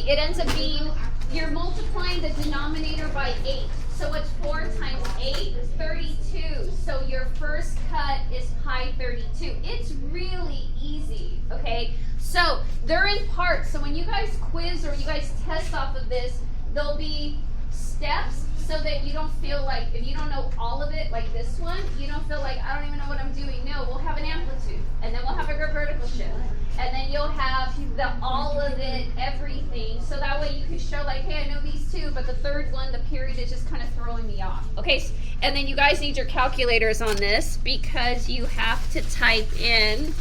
it ends up being, you're multiplying the denominator by 8. So what's 4 times 8? 32. So your first cut is pi 32. It's really easy, okay? So they're in parts. So when you guys quiz or you guys test off of this, there'll be steps so that you don't feel like, if you don't know all of it, like this one, you don't feel like, I don't even know what I'm doing. No, we'll have an amplitude, and then we'll have a vertical shift, and then you'll have the all of it, everything, so that way you can show like, hey, I know these two, but the third one, the period is just kind of throwing me off. Okay, and then you guys need your calculators on this because you have to type in,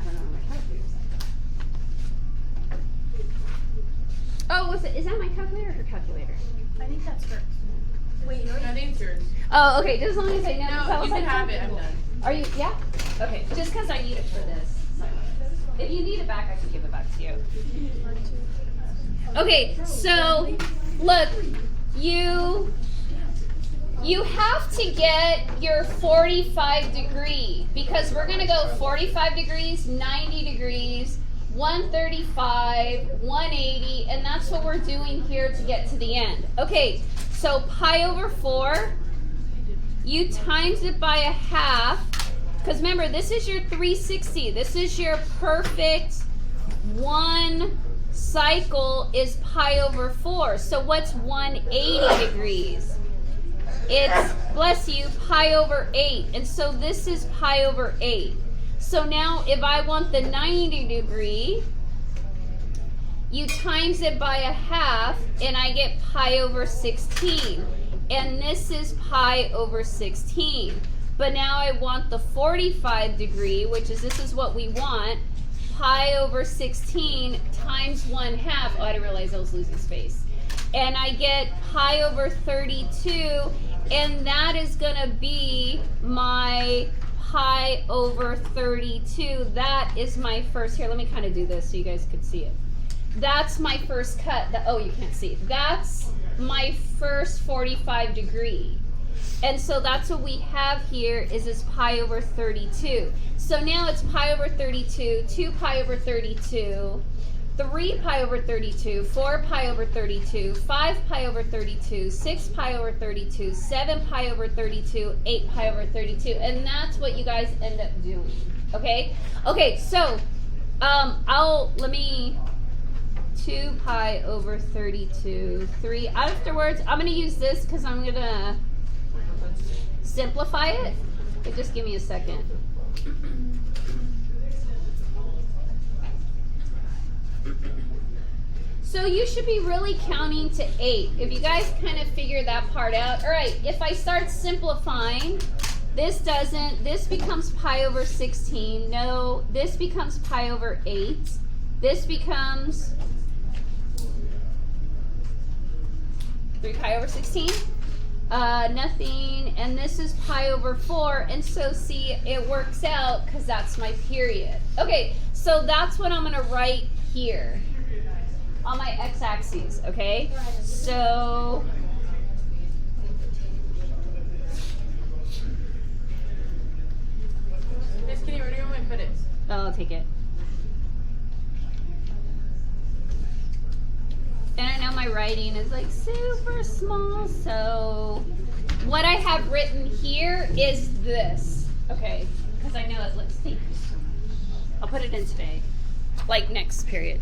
I don't know what my calculator's like. Oh, is that my calculator or her calculator? I think that's hers. Wait, I think it's yours. Oh, okay. Just as long as I know. No, you can have it. I'm done. Are you? Yeah. Okay. Just because I need it for this. If you need it back, I can give it back to you. Okay. So, look, you have to get your 45 degree because we're gonna go 45 degrees, 90 degrees. 135, 180, and that's what we're doing here to get to the end. Okay, so pi over 4, you times it by a half, because remember, this is your 360. This is your perfect one cycle is pi over 4. So what's 180 degrees? It's, bless you, pi over 8. And so this is pi over 8. So now if I want the 90 degree, you times it by a half and I get pi over 16. And this is pi over 16. But now I want the 45 degree, which is, this is what we want, pi over 16 times 1/2. Oh, I didn't realize I was losing space. And I get pi over 32, and that is going to be my pi over 32. That is my first, here, let me kind of do this so you guys could see it. That's my first cut. Oh, you can't see. That's my first 45 degree. And so that's what we have here is this pi over 32. So now it's pi over 32, 2 pi over 32, 3 pi over 32, 4 pi over 32, 5 pi over 32, 6 pi over 32, 7 pi over 32, 8 pi over 32. And that's what you guys end up doing. Okay? Okay, so let me 2 pi over 32, 3. Afterwards, I'm going to use this because I'm going to simplify it. But just give me a second. So you should be really counting to 8. If you guys kind of figure that part out. All right, if I start simplifying, this doesn't, this becomes pi over 16. No, this becomes pi over 8. This becomes 3 pi over 16. Nothing, and this is pi over 4, and so see, it works out because that's my period. Okay, so that's what I'm going to write here on my x-axis, okay? So Miss Kitty, where do you want me to put it? I'll take it. And I know my writing is like super small, so what I have written here is this. Okay, because I know it looks, thank you so much. I'll put it in today, like next period.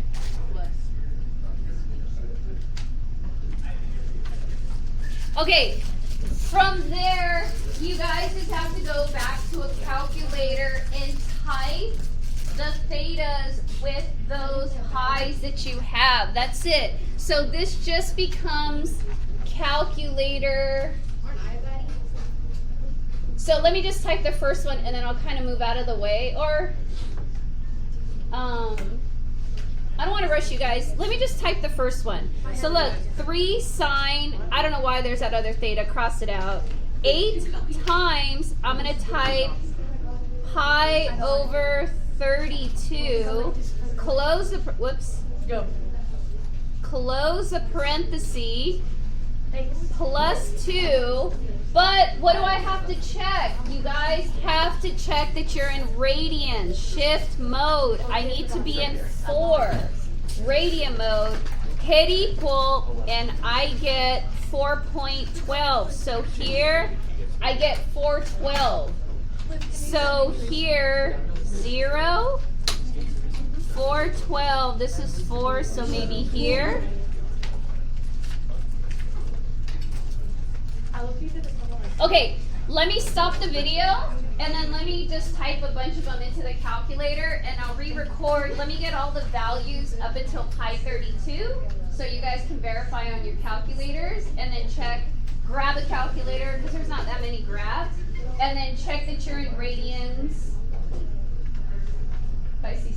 Okay, from there, you guys just have to go back to a calculator and type the thetas with those pi's that you have. That's it. So this just becomes calculator. So let me just type the first one and then I'll kind of move out of the way. Or, I don't want to rush you guys. Let me just type the first one. So look, 3 sine, I don't know why there's that other theta, cross it out. 8 times, I'm going to type pi over 32, close the, whoops. Go. Close the parenthesis, plus 2. But what do I have to check? You guys have to check that you're in radians, shift mode. I need to be in 4. radian mode, hit equal, and I get 4.12. So here I get 412. So here 0, 412. This is 4, so maybe here. Okay, let me stop the video and then let me just type a bunch of them into the calculator and I'll re-record. Let me get all the values up until pi 32 so you guys can verify on your calculators and then check, grab a calculator because there's not that many grabs, and then check that you're in radians. If I see